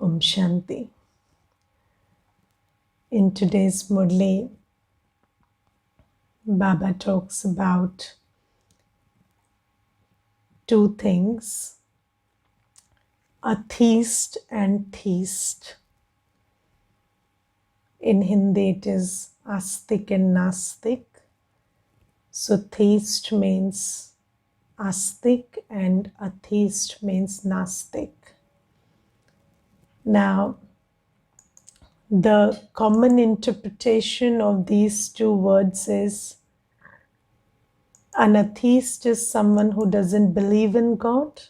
Om Shanti. In today's Murli, Baba talks about two things, Atheist and Theist. In Hindi it is Astik and Nastik. So Theist means Astik and Atheist means Nastik. Now, the common interpretation of these two words is an atheist is someone who doesn't believe in God.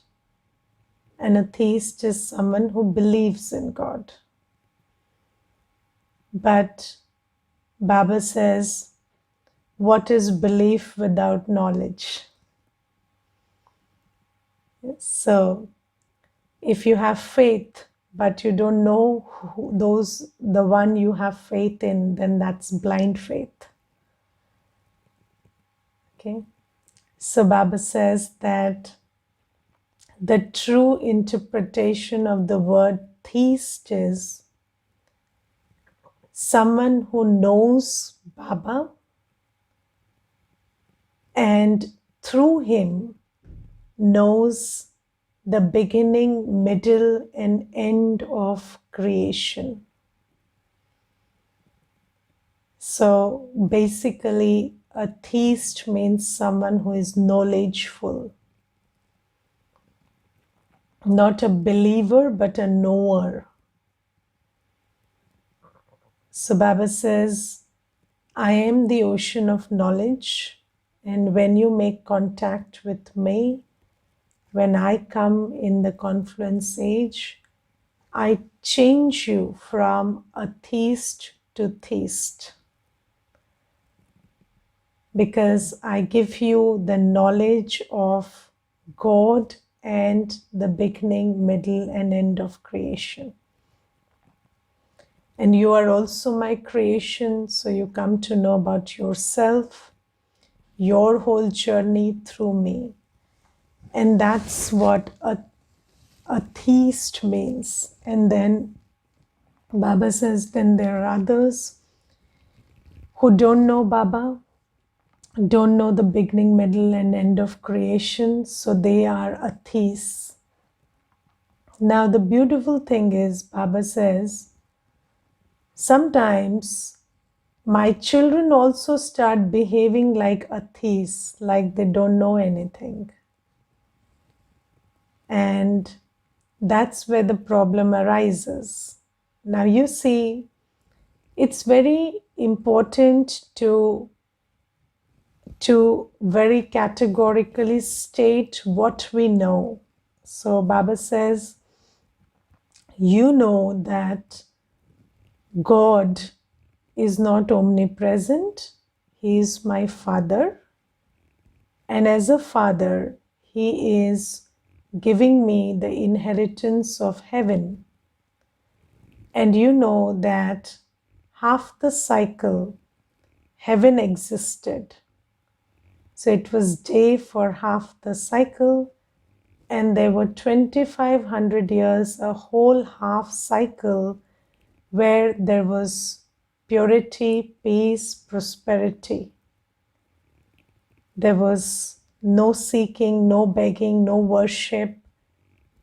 An atheist is someone who believes in God. But Baba says, what is belief without knowledge? So, if you have faith, but you don't know the one you have faith in, then that's blind faith. Okay? So Baba says that the true interpretation of the word theist is someone who knows Baba and through him knows the beginning, middle, and end of creation. So basically, a theist means someone who is knowledgeful. Not a believer, but a knower. So Baba says, I am the ocean of knowledge, and when you make contact with me, when I come in the confluence age, I change you from atheist to theist. Because I give you the knowledge of God and the beginning, middle, and end of creation. And you are also my creation, so you come to know about yourself, your whole journey through me. And that's what a theist means. And then Baba says, then there are others who don't know Baba, don't know the beginning, middle, and end of creation, so they are atheists. Now, the beautiful thing is, Baba says, sometimes my children also start behaving like atheists, like they don't know anything. And that's where the problem arises. Now, you see, it's very important to very categorically state what we know. So Baba says, you know that God is not omnipresent. He is my Father. And as a Father, He is giving me the inheritance of heaven. And you know that half the cycle, heaven existed. So it was day for half the cycle, and there were 2,500 years, a whole half cycle, where there was purity, peace, prosperity. There was no seeking, no begging, no worship.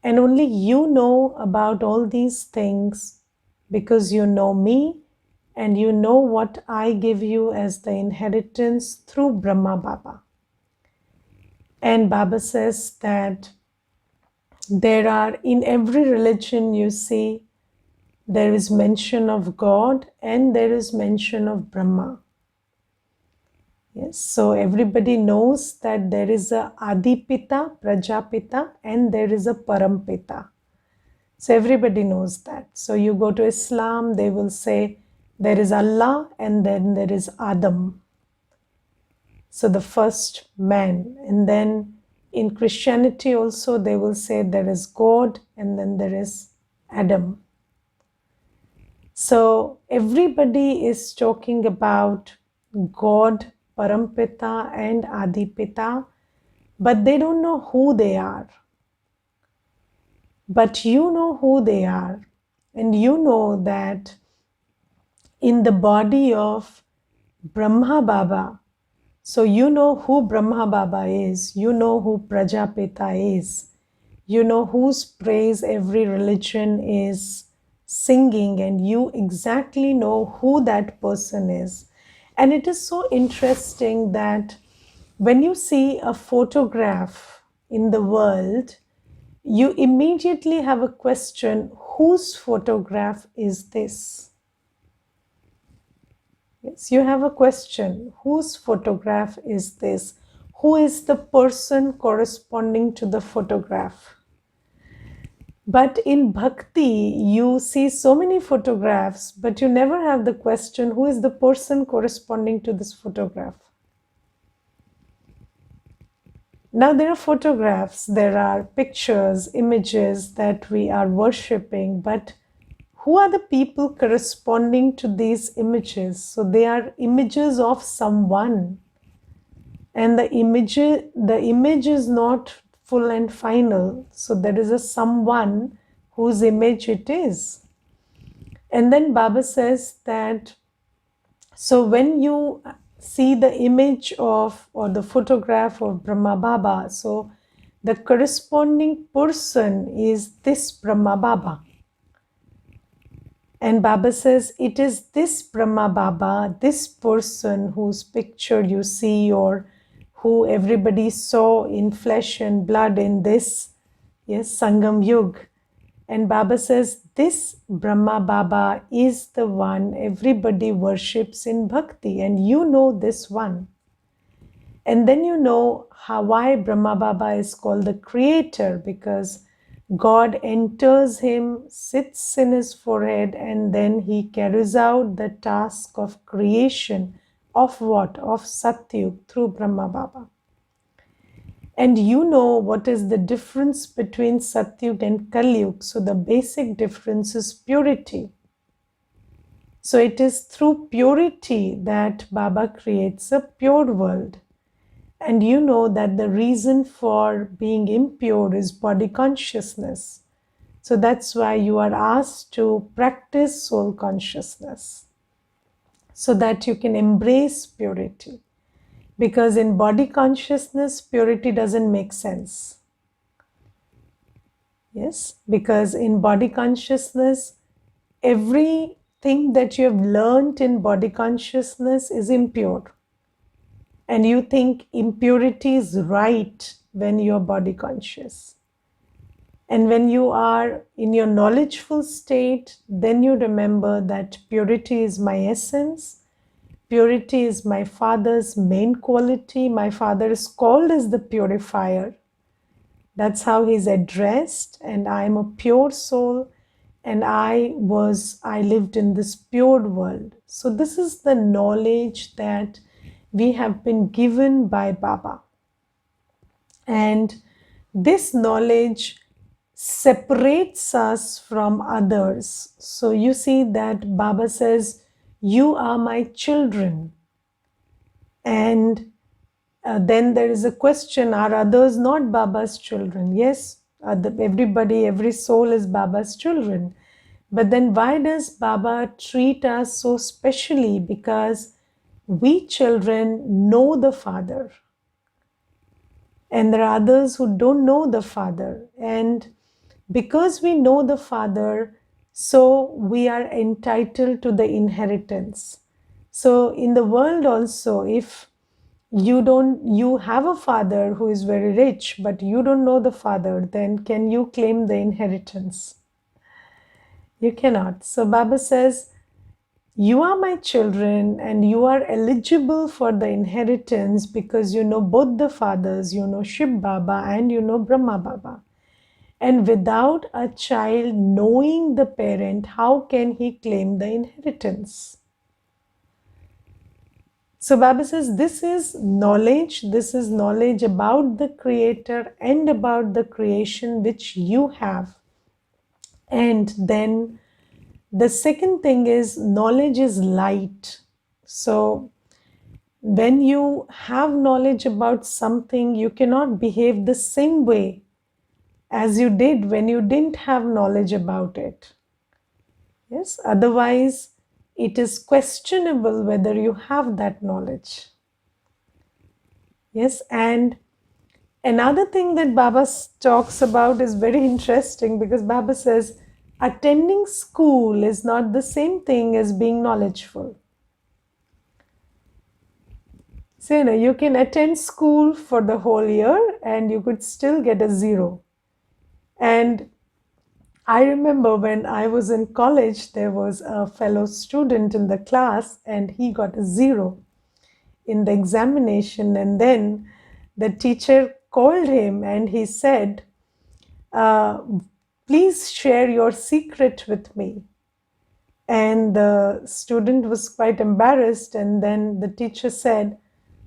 And only you know about all these things because you know me and you know what I give you as the inheritance through Brahma Baba. And Baba says that there are, in every religion you see, there is mention of God and there is mention of Brahma. Yes, so everybody knows that there is a Adipita, Prajapita, and there is a Parampita. So everybody knows that. So you go to Islam, they will say there is Allah and then there is Adam. So the first man. And then in Christianity also they will say there is God and then there is Adam. So everybody is talking about God, Parampita and Adipita, but they don't know who they are. But you know who they are. And you know that in the body of Brahma Baba, so you know who Brahma Baba is, you know who Prajapita is, you know whose praise every religion is singing, and you exactly know who that person is. And it is so interesting that when you see a photograph in the world, you immediately have a question: whose photograph is this? Yes, you have a question: whose photograph is this? Who is the person corresponding to the photograph? But in bhakti, you see so many photographs, but you never have the question: who is the person corresponding to this photograph? Now, there are photographs, there are pictures, images that we are worshipping, but who are the people corresponding to these images? So they are images of someone, and the image is not full and final. So there is a someone whose image it is. And then Baba says that, so when you see the image of or the photograph of Brahma Baba, so the corresponding person is this Brahma Baba. And Baba says it is this Brahma Baba, this person whose picture you see or who everybody saw in flesh and blood in this, yes, Sangam Yug. And Baba says this Brahma Baba is the one everybody worships in bhakti, and you know this one. And then you know why Brahma Baba is called the creator, because God enters him, sits in his forehead, and then he carries out the task of creation of what? Of Satyug through Brahma Baba. And you know what is the difference between Satyug and Kalyug. So the basic difference is purity. So it is through purity that Baba creates a pure world. And you know that the reason for being impure is body consciousness. So that's why you are asked to practice soul consciousness, so that you can embrace purity. Because in body consciousness, purity doesn't make sense. Yes, because in body consciousness, everything that you have learned in body consciousness is impure. And you think impurity is right when you are body conscious. And when you are in your knowledgeful state, then you remember that purity is my essence. Purity is my Father's main quality. My Father is called as the purifier. That's how he's addressed. And I am a pure soul, and I lived in this pure world. So this is the knowledge that we have been given by Baba. And this knowledge separates us from others. So you see that Baba says, you are my children. And then there is a question, are others not Baba's children? Yes, everybody, every soul is Baba's children. But then why does Baba treat us so specially? Because we children know the Father. And there are others who don't know the Father. And because we know the Father, so we are entitled to the inheritance. So in the world also, if you have a father who is very rich, but you don't know the Father, then can you claim the inheritance? You cannot. So Baba says, you are my children and you are eligible for the inheritance because you know both the fathers, you know Shiv Baba and you know Brahma Baba. And without a child knowing the parent, how can he claim the inheritance? So Baba says this is knowledge about the Creator and about the creation which you have. And then the second thing is knowledge is light. So when you have knowledge about something, you cannot behave the same way as you did when you didn't have knowledge about it. Yes, otherwise it is questionable whether you have that knowledge. Yes, and another thing that Baba talks about is very interesting, because Baba says attending school is not the same thing as being knowledgeful. So, you can attend school for the whole year and you could still get a zero. And I remember when I was in college, there was a fellow student in the class and he got a zero in the examination. And then the teacher called him and he said, uh, please share your secret with me. And the student was quite embarrassed. And then the teacher said,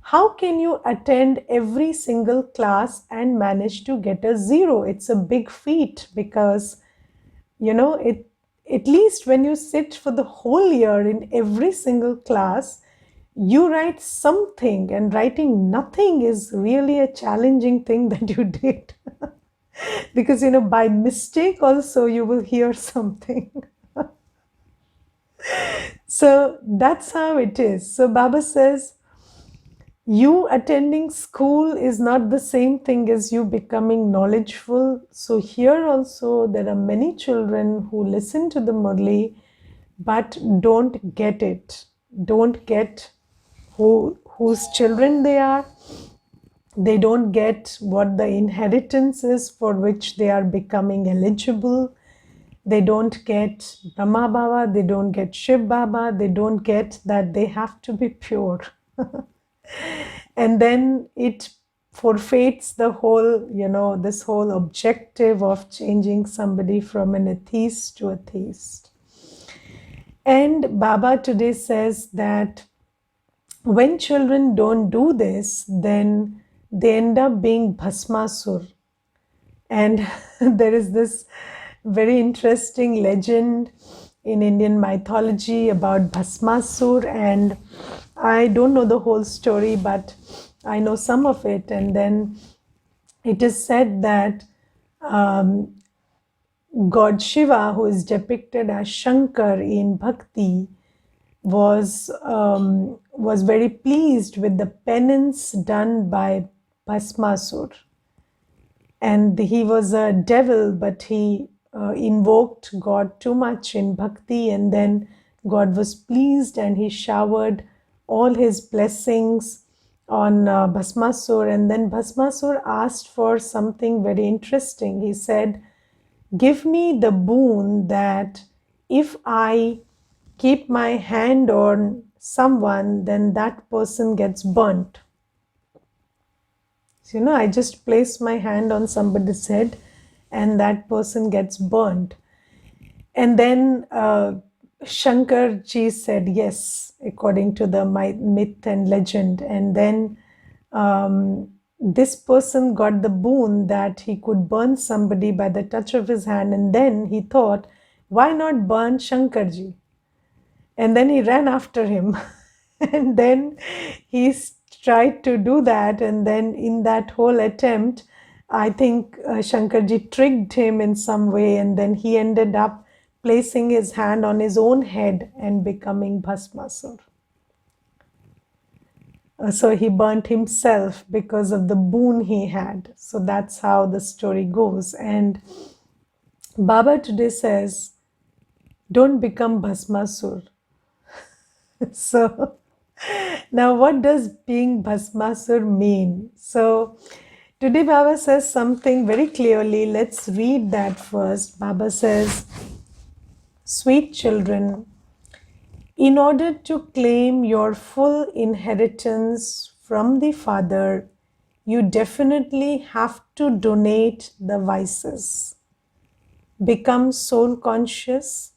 how can you attend every single class and manage to get a zero? It's a big feat, because, it, at least when you sit for the whole year in every single class, you write something, and writing nothing is really a challenging thing that you did. Because, by mistake also you will hear something. So that's how it is. So Baba says, you attending school is not the same thing as you becoming knowledgeful. So here also there are many children who listen to the Murli but don't get it, don't get whose children they are. They don't get what the inheritance is for which they are becoming eligible. They don't get Brahma Baba, they don't get Shiv Baba, they don't get that they have to be pure. And then it forfeits the whole, this whole objective of changing somebody from an atheist to a theist. And Baba today says that when children don't do this, then they end up being Bhasmasur. And there is this very interesting legend in Indian mythology about Bhasmasur, and I don't know the whole story, but I know some of it. And then it is said that God Shiva, who is depicted as Shankar in Bhakti, was very pleased with the penance done by Bhasmasur. And he was a devil, but he invoked God too much in bhakti, and then God was pleased and he showered all his blessings on Bhasmasur. And then Bhasmasur asked for something very interesting. He said, give me the boon that if I keep my hand on someone, then that person gets burnt. So, I just place my hand on somebody's head and that person gets burnt. And then Shankar ji said yes, according to the myth and legend. And then this person got the boon that he could burn somebody by the touch of his hand. And then he thought, why not burn Shankar ji? And then he ran after him. And then he tried to do that. And then in that whole attempt, I think Shankarji tricked him in some way. And then he ended up placing his hand on his own head and becoming Bhasmasur. So he burnt himself because of the boon he had. So that's how the story goes. And Baba today says, don't become Bhasmasur. So now what does being Bhasmasur mean? So today Baba says something very clearly. Let's read that first. Baba says, sweet children, in order to claim your full inheritance from the Father, you definitely have to donate the vices. Become soul conscious.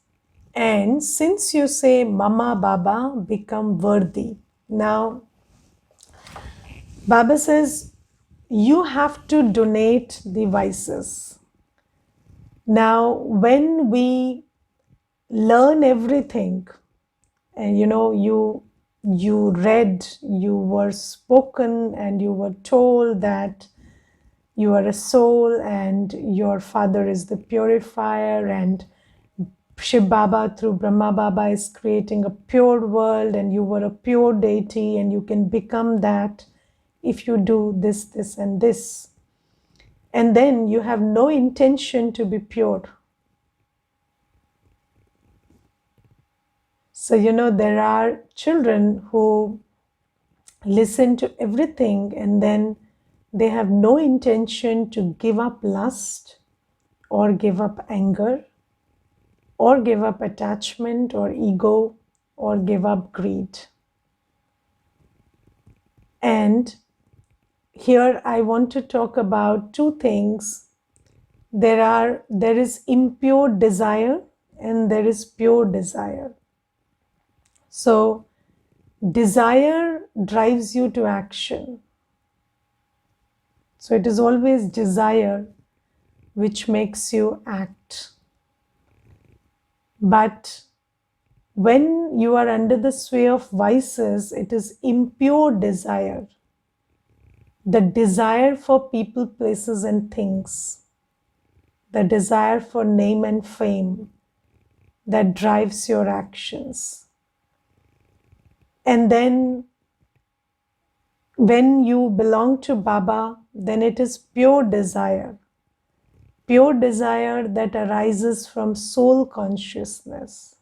And since you say Mama Baba, become worthy. Now, Baba says you have to donate the vices. Now, when we learn everything, and you read, you were spoken, and you were told that you are a soul and your father is the purifier, and Shiv Baba through Brahma Baba is creating a pure world, and you were a pure deity, and you can become that if you do this, this, and this. And then you have no intention to be pure. So, there are children who listen to everything and then they have no intention to give up lust or give up anger or give up attachment or ego or give up greed. And here I want to talk about two things. There is impure desire and there is pure desire. So desire drives you to action. So it is always desire which makes you act. But when you are under the sway of vices, it is impure desire. The desire for people, places, and things. The desire for name and fame that drives your actions. And then when you belong to Baba, then it is pure desire. Pure desire that arises from soul consciousness.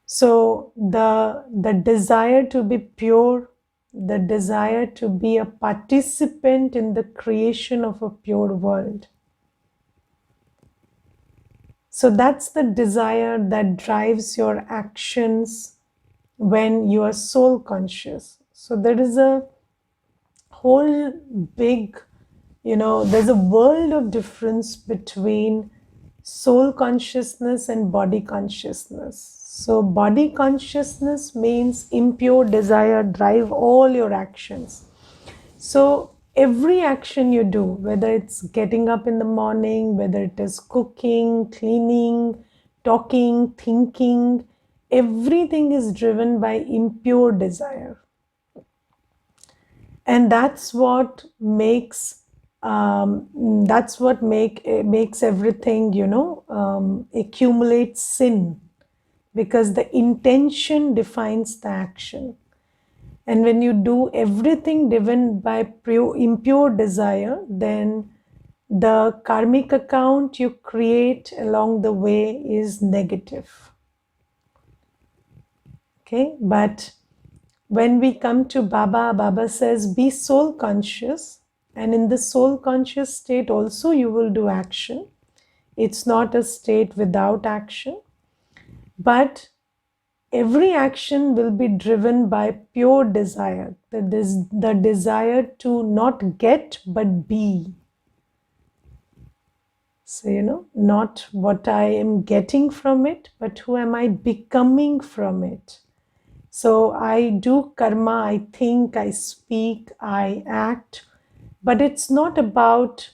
So the desire to be pure, the desire to be a participant in the creation of a pure world. So that's the desire that drives your actions when you are soul conscious. So there is a whole big, there's a world of difference between soul consciousness and body consciousness. So body consciousness means impure desire drive all your actions. So every action you do, whether it's getting up in the morning, whether it is cooking, cleaning, talking, thinking, everything is driven by impure desire. And that's what makes makes everything, accumulate sin, because the intention defines the action. And when you do everything driven by impure desire, then the karmic account you create along the way is negative. Okay, but when we come to Baba, Baba says, be soul conscious. And in the soul conscious state also you will do action. It's not a state without action. But every action will be driven by pure desire. The desire to not get but be. So, not what I am getting from it, but who am I becoming from it. So I do karma, I think, I speak, I act, but it's not about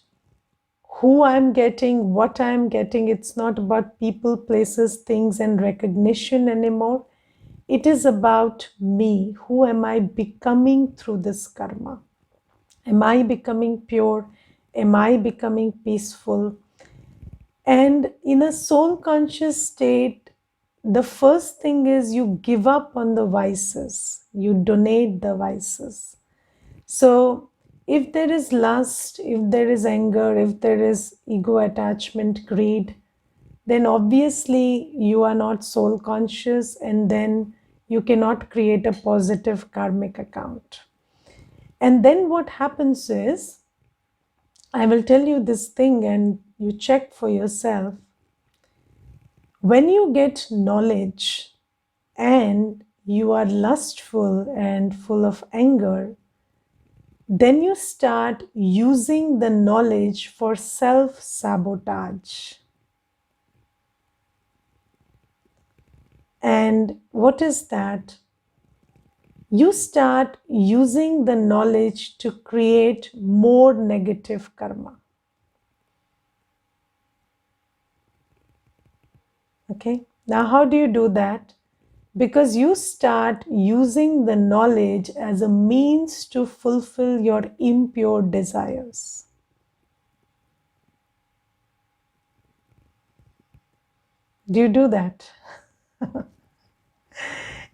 who I'm getting, what I'm getting. It's not about people, places, things, and recognition anymore. It is about me. Who am I becoming through this karma? Am I becoming pure? Am I becoming peaceful? And in a soul conscious state, the first thing is you give up on the vices. You donate the vices. So if there is lust, if there is anger, if there is ego attachment, greed, then obviously you are not soul conscious, and then you cannot create a positive karmic account. And then what happens is, I will tell you this thing and you check for yourself. When you get knowledge and you are lustful and full of anger, then you start using the knowledge for self-sabotage. And what is that? You start using the knowledge to create more negative karma. Okay, now how do you do that? Because you start using the knowledge as a means to fulfill your impure desires. Do you do that?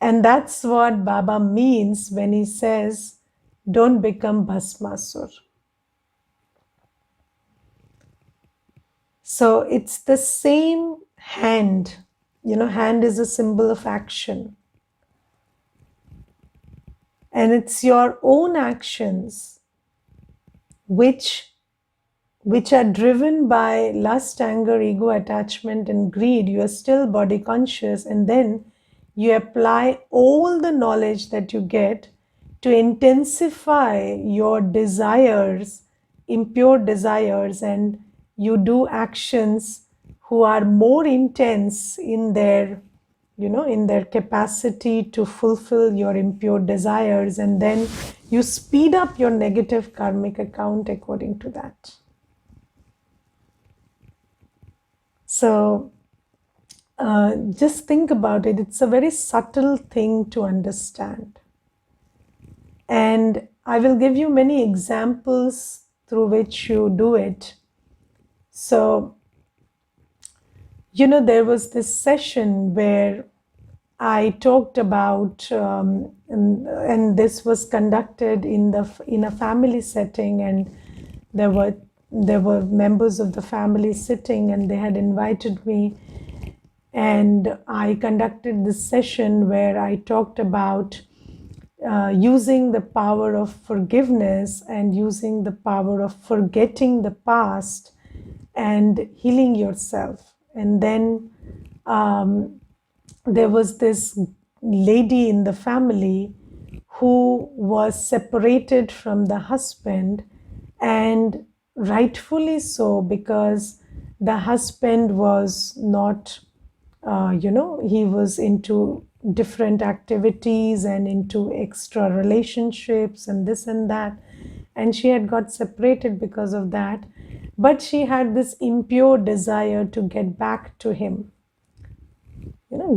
And that's what Baba means when he says, don't become Bhasmasur. So it's the same hand. Hand is a symbol of action. And it's your own actions which are driven by lust, anger, ego, attachment, and greed. You are still body conscious, and then you apply all the knowledge that you get to intensify your desires, impure desires, and you do actions who are more intense in their capacity to fulfill your impure desires, and then you speed up your negative karmic account according to that. So just think about it. It's a very subtle thing to understand. And I will give you many examples through which you do it. So, there was this session where I talked about, and this was conducted in a family setting, and there were members of the family sitting, and they had invited me, and I conducted this session where I talked about using the power of forgiveness and using the power of forgetting the past and healing yourself. And then there was this lady in the family who was separated from the husband, and rightfully so, because the husband was not, he was into different activities and into extra relationships and this and that, and she had got separated because of that. But she had this impure desire to get back to him.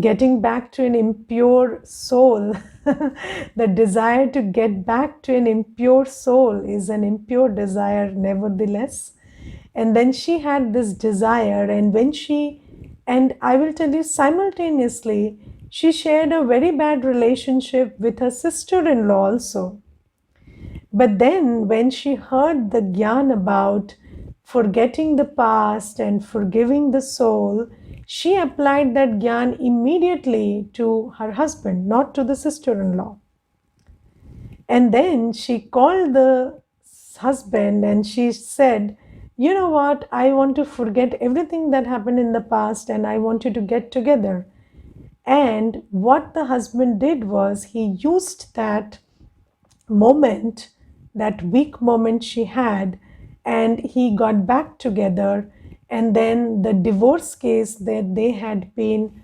Getting back to an impure soul, the desire to get back to an impure soul is an impure desire nevertheless. And then she had this desire, and I will tell you, simultaneously, she shared a very bad relationship with her sister-in-law also. But then when she heard the gyan about forgetting the past and forgiving the soul, she applied that gyan immediately to her husband, not to the sister-in-law. And then she called the husband and she said, you know what, I want to forget everything that happened in the past and I want you to get together. And what the husband did was he used that moment, that weak moment she had, and he got back together. And then the divorce case that they had been,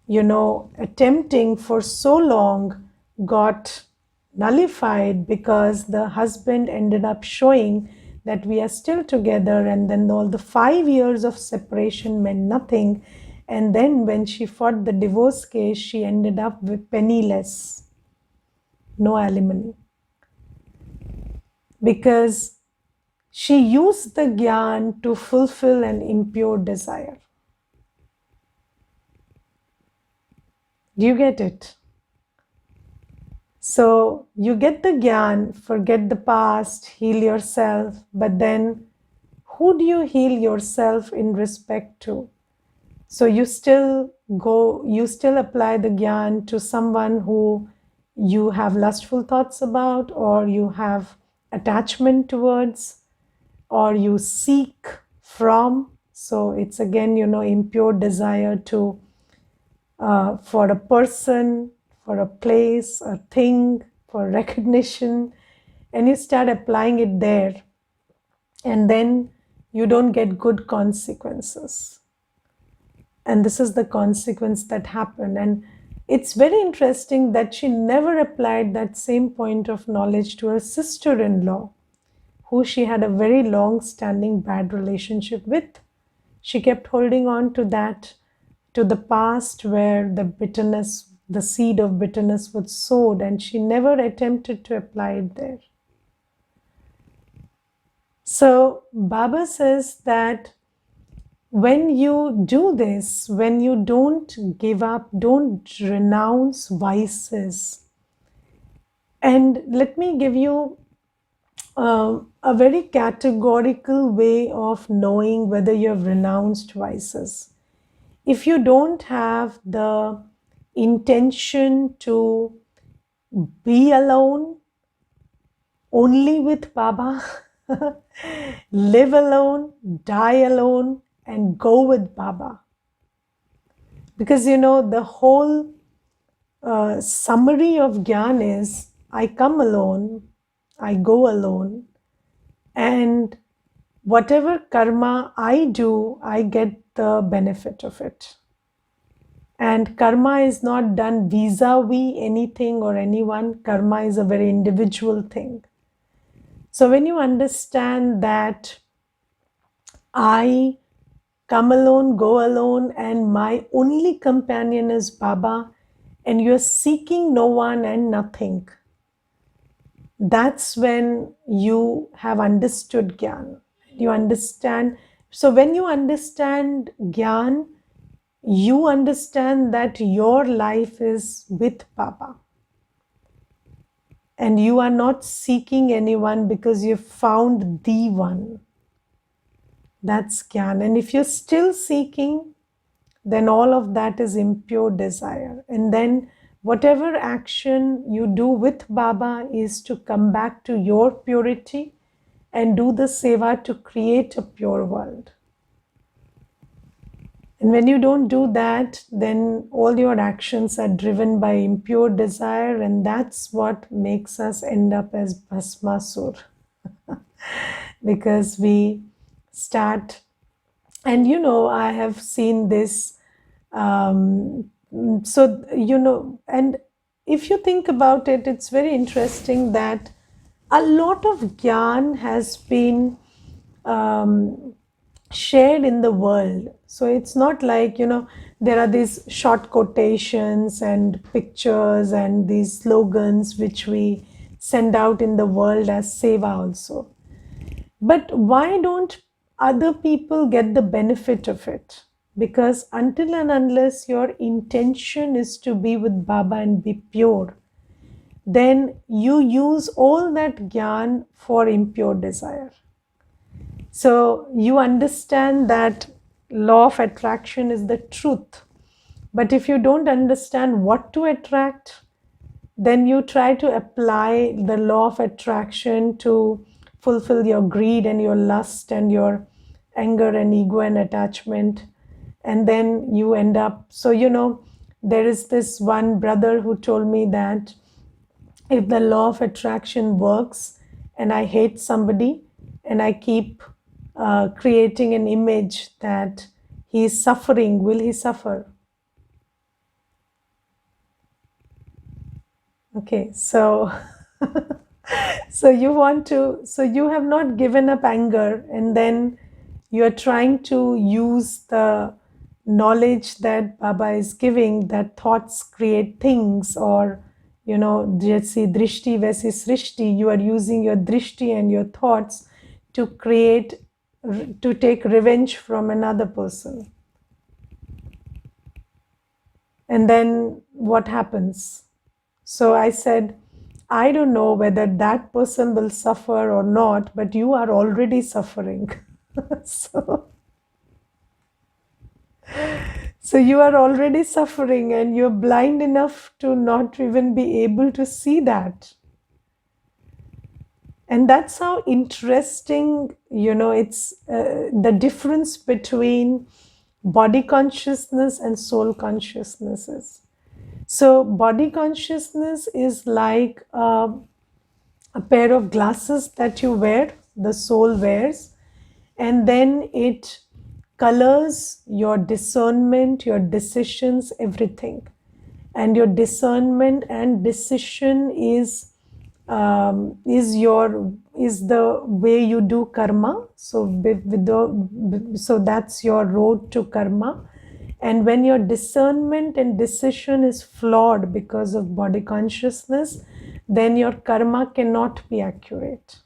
attempting for so long got nullified, because the husband ended up showing that we are still together, and then all the 5 years of separation meant nothing. And then when she fought the divorce case, she ended up with penniless, no alimony, because she used the gyan to fulfill an impure desire. Do you get it? So you get the gyan, forget the past, heal yourself, but then who do you heal yourself in respect to? So you still apply the gyan to someone who you have lustful thoughts about, or you have attachment towards, or you seek from. So it's again, impure desire to for a person, for a place, a thing, for recognition, and you start applying it there, and then you don't get good consequences. And this is the consequence that happened. And it's very interesting that she never applied that same point of knowledge to her sister-in-law, who she had a very long-standing bad relationship with. She kept holding on to that, to the past where the bitterness, the seed of bitterness was sowed, and she never attempted to apply it there. So Baba says that when you do this, when you don't give up, don't renounce vices. And let me give you a very categorical way of knowing whether you have renounced vices. If you don't have the intention to be alone, only with Baba, live alone, die alone, and go with Baba. Because the whole summary of Gyan is I come alone, I go alone, and whatever karma I do, I get the benefit of it. And karma is not done vis-a-vis anything or anyone. Karma is a very individual thing. So when you understand that I come alone, go alone, and my only companion is Baba, and you're seeking no one and nothing, that's when you have understood Gyan. You understand. So when you understand Gyan, you understand that your life is with Baba. And you are not seeking anyone because you've found the one. That's Gyan. And if you're still seeking, then all of that is impure desire. And then whatever action you do with Baba is to come back to your purity and do the seva to create a pure world. And when you don't do that, then all your actions are driven by impure desire, and that's what makes us end up as Bhasmasur. Because we start, and I have seen this, and if you think about it, it's very interesting that a lot of Gyan has been shared in the world. So it's not like, there are these short quotations and pictures and these slogans which we send out in the world as seva also. But why don't other people get the benefit of it? Because until and unless your intention is to be with Baba and be pure, then you use all that Gyan for impure desire. So you understand that law of attraction is the truth. But if you don't understand what to attract, then you try to apply the law of attraction to fulfill your greed and your lust and your anger and ego and attachment. And then you end up, there is this one brother who told me that if the law of attraction works and I hate somebody and I keep creating an image that he is suffering, will he suffer? Okay, so you have not given up anger, and then you are trying to use the knowledge that Baba is giving, that thoughts create things, or jaisi drishti vaisi srishti. You are using your drishti and your thoughts to take revenge from another person. And then what happens? So I said, I don't know whether that person will suffer or not, but you are already suffering. So you are already suffering, and you're blind enough to not even be able to see that. And that's how interesting, it's the difference between body consciousness and soul consciousness is. So body consciousness is like a pair of glasses that you wear, the soul wears, and then it colors your discernment, your decisions, everything. And your discernment and decision is the way you do karma. So that's your road to karma. And when your discernment and decision is flawed because of body consciousness, then your karma cannot be accurate.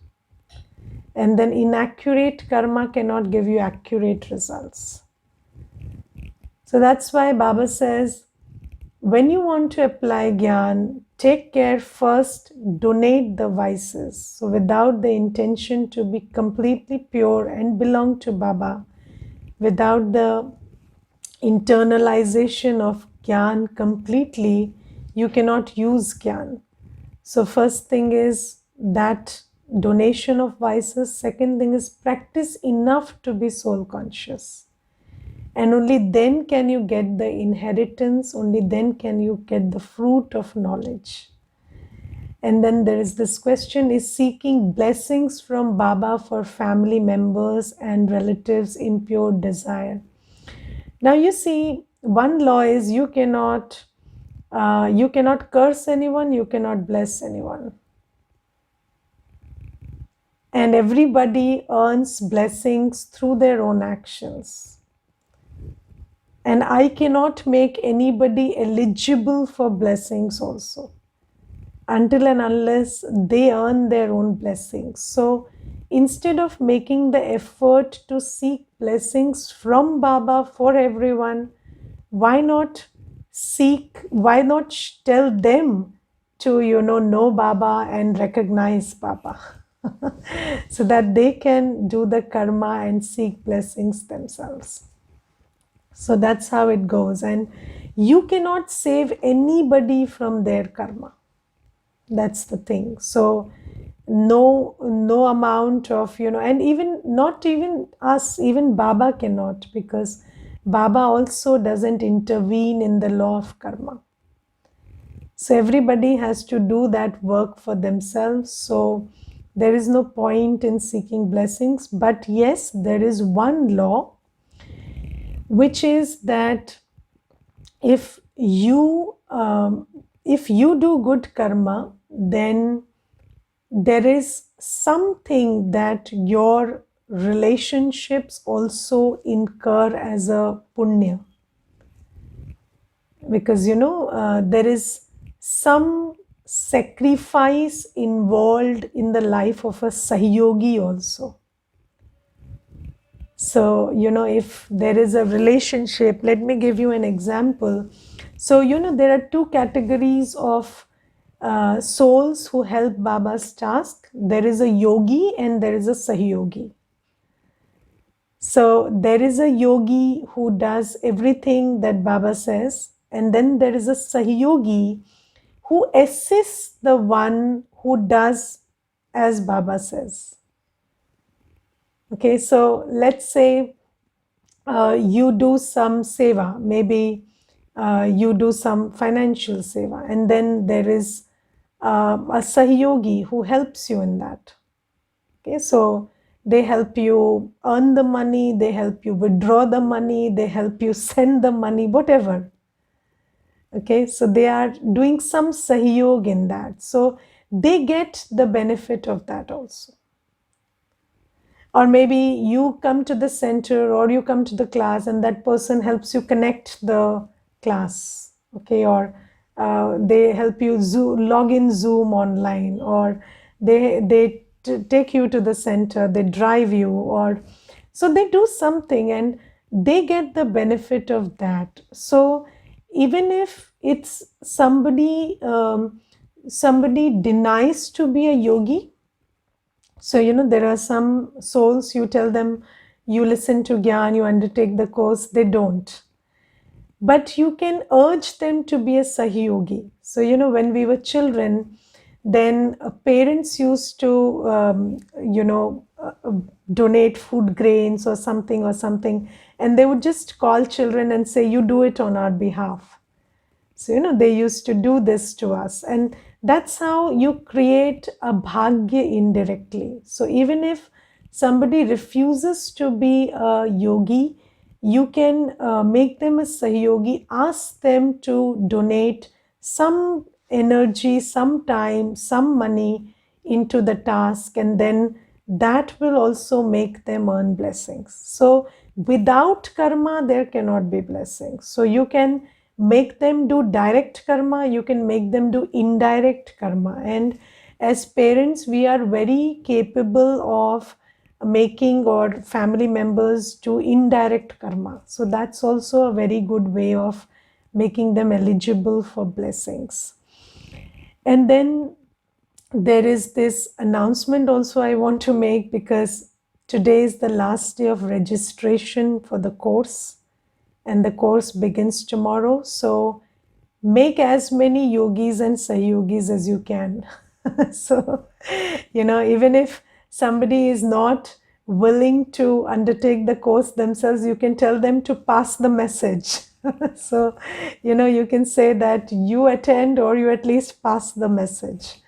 And then inaccurate karma cannot give you accurate results. So that's why Baba says, when you want to apply Gyan, take care first, donate the vices. So without the intention to be completely pure and belong to Baba, without the internalization of Gyan completely, you cannot use Gyan. So first thing is that donation of vices. Second thing is practice enough to be soul conscious. And only then can you get the inheritance, only then can you get the fruit of knowledge. And then there is this question, is seeking blessings from Baba for family members and relatives in pure desire. Now you see, one law is you cannot curse anyone, you cannot bless anyone. And everybody earns blessings through their own actions. And I cannot make anybody eligible for blessings also, until and unless they earn their own blessings. So instead of making the effort to seek blessings from Baba for everyone, why not tell them to know Baba and recognize Baba so that they can do the karma and seek blessings themselves. So that's how it goes. And you cannot save anybody from their karma. That's the thing. So no amount of, and even not even us, even Baba cannot, because Baba also doesn't intervene in the law of karma. So everybody has to do that work for themselves. So there is no point in seeking blessings. But yes, there is one law, which is that if you do good karma, then there is something that your relationships also incur as a punya, because there is some sacrifice involved in the life of a sahyogi also. So if there is a relationship, let me give you an example. So there are two categories of souls who help Baba's task. There is a yogi and there is a sahyogi. So there is a yogi who does everything that Baba says, and then there is a sahyogi who assists the one who does as Baba says. Okay, so let's say you do some seva, maybe you do some financial seva, and then there is a sahyogi who helps you in that. Okay, so they help you earn the money, they help you withdraw the money, they help you send the money, whatever. Okay, so they are doing some sahyog in that. So they get the benefit of that also. Or maybe you come to the center or you come to the class and that person helps you connect the class. Okay, or they help you log in Zoom online, or they take you to the center, they drive you, or so they do something and they get the benefit of that. So even if it's somebody denies to be a yogi, so there are some souls, you tell them you listen to Gyan, you undertake the course, they don't. But you can urge them to be a Sahyogi. So when we were children, then parents used to donate food grains or something, and they would just call children and say, you do it on our behalf. So they used to do this to us, and that's how you create a bhagya indirectly. So even if somebody refuses to be a yogi, you can make them a sahyogi, ask them to donate some energy, some time, some money into the task, and then that will also make them earn blessings. So without karma, there cannot be blessings. So you can make them do direct karma, you can make them do indirect karma. And as parents, we are very capable of making or family members do indirect karma. So that's also a very good way of making them eligible for blessings. And then there is this announcement also I want to make, because today is the last day of registration for the course, and the course begins tomorrow. So make as many yogis and sahyogis as you can. So, even if somebody is not willing to undertake the course themselves, you can tell them to pass the message. So, you can say that you attend, or you at least pass the message.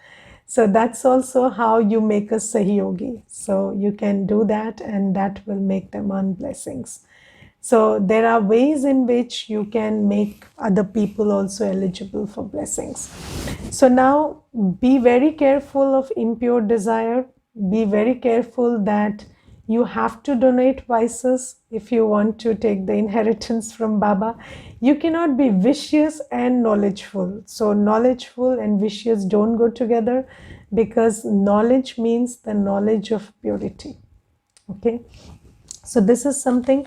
So that's also how you make a Sahyogi. So you can do that, and that will make them earn blessings. So there are ways in which you can make other people also eligible for blessings. So now be very careful of impure desire. Be very careful that you have to donate vices if you want to take the inheritance from Baba. You cannot be vicious and knowledgeful. So knowledgeful and vicious don't go together, because knowledge means the knowledge of purity. Okay. So this is something.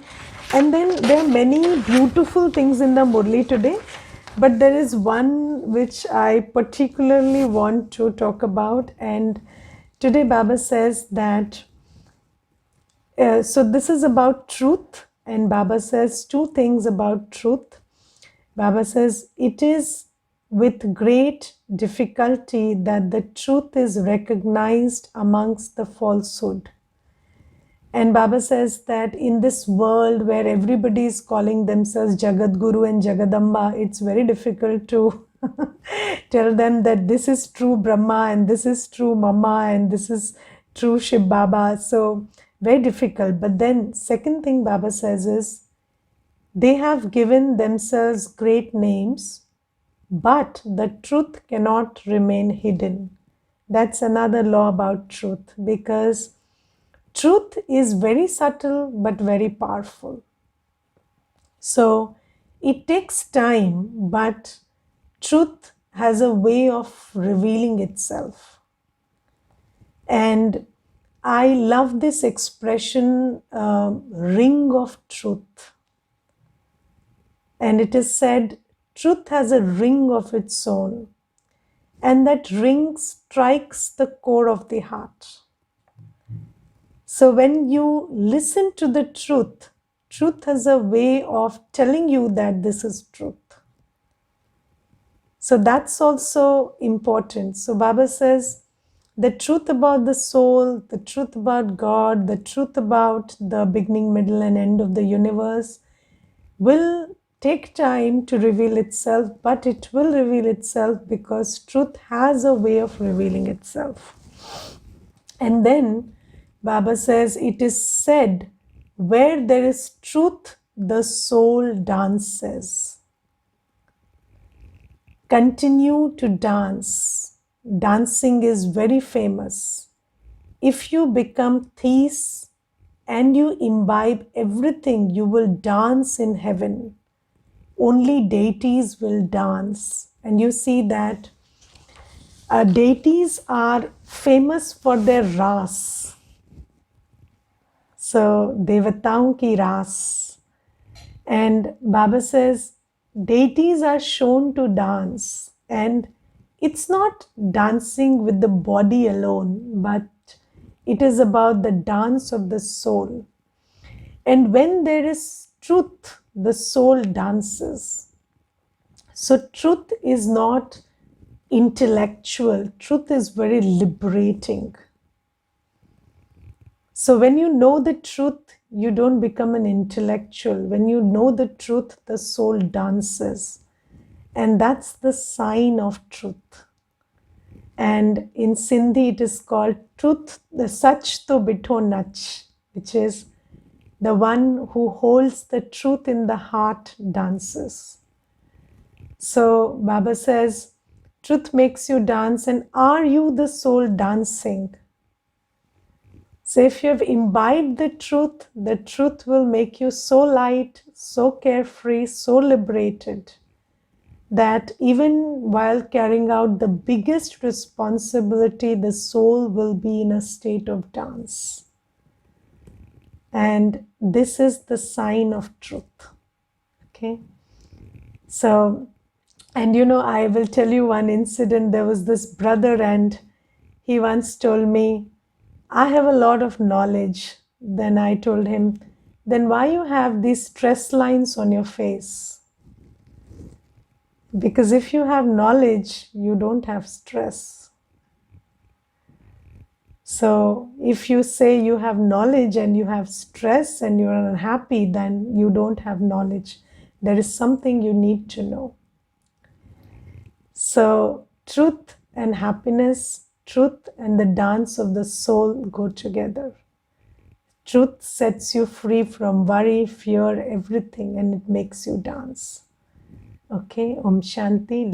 And then there are many beautiful things in the Murli today, but there is one which I particularly want to talk about. And today Baba says that, so this is about truth, and Baba says two things about truth. Baba says, it is with great difficulty that the truth is recognized amongst the falsehood. And Baba says that in this world where everybody is calling themselves Jagadguru and Jagadamba, it's very difficult to tell them that this is true Brahma, and this is true Mama, and this is true Shiv Baba. So very difficult. But then second thing Baba says is, they have given themselves great names, but the truth cannot remain hidden. That's another law about truth, because truth is very subtle but very powerful. So it takes time, but truth has a way of revealing itself. And I love this expression, ring of truth. And it is said, truth has a ring of its own, and that ring strikes the core of the heart. So when you listen to the truth, truth has a way of telling you that this is truth. So that's also important. So Baba says, the truth about the soul, the truth about God, the truth about the beginning, middle, and end of the universe will take time to reveal itself, but it will reveal itself because truth has a way of revealing itself. And then Baba says, it is said, where there is truth, the soul dances. Continue to dance. Dancing is very famous. If you become theists and you imbibe everything, you will dance in heaven. Only deities will dance. And you see that deities are famous for their ras. So, Devataon ki ras. And Baba says, deities are shown to dance. And it's not dancing with the body alone, but it is about the dance of the soul. And when there is truth, the soul dances. So truth is not intellectual. Truth is very liberating. So when you know the truth, you don't become an intellectual. When you know the truth, the soul dances. And that's the sign of truth. And in Sindhi, it is called truth, the sach to bitho nach, which is the one who holds the truth in the heart dances. So Baba says, truth makes you dance, and are you the soul dancing? So if you have imbibed the truth will make you so light, so carefree, so liberated, that even while carrying out the biggest responsibility, the soul will be in a state of dance. And this is the sign of truth. Okay. So, and I will tell you one incident. There was this brother, and he once told me, I have a lot of knowledge. Then I told him, then why you have these stress lines on your face? Because if you have knowledge, you don't have stress. So if you say you have knowledge and you have stress and you're unhappy, then you don't have knowledge. There is something you need to know. So truth and happiness, truth and the dance of the soul go together. Truth sets you free from worry, fear, everything, and it makes you dance. Okay, Om Shanti.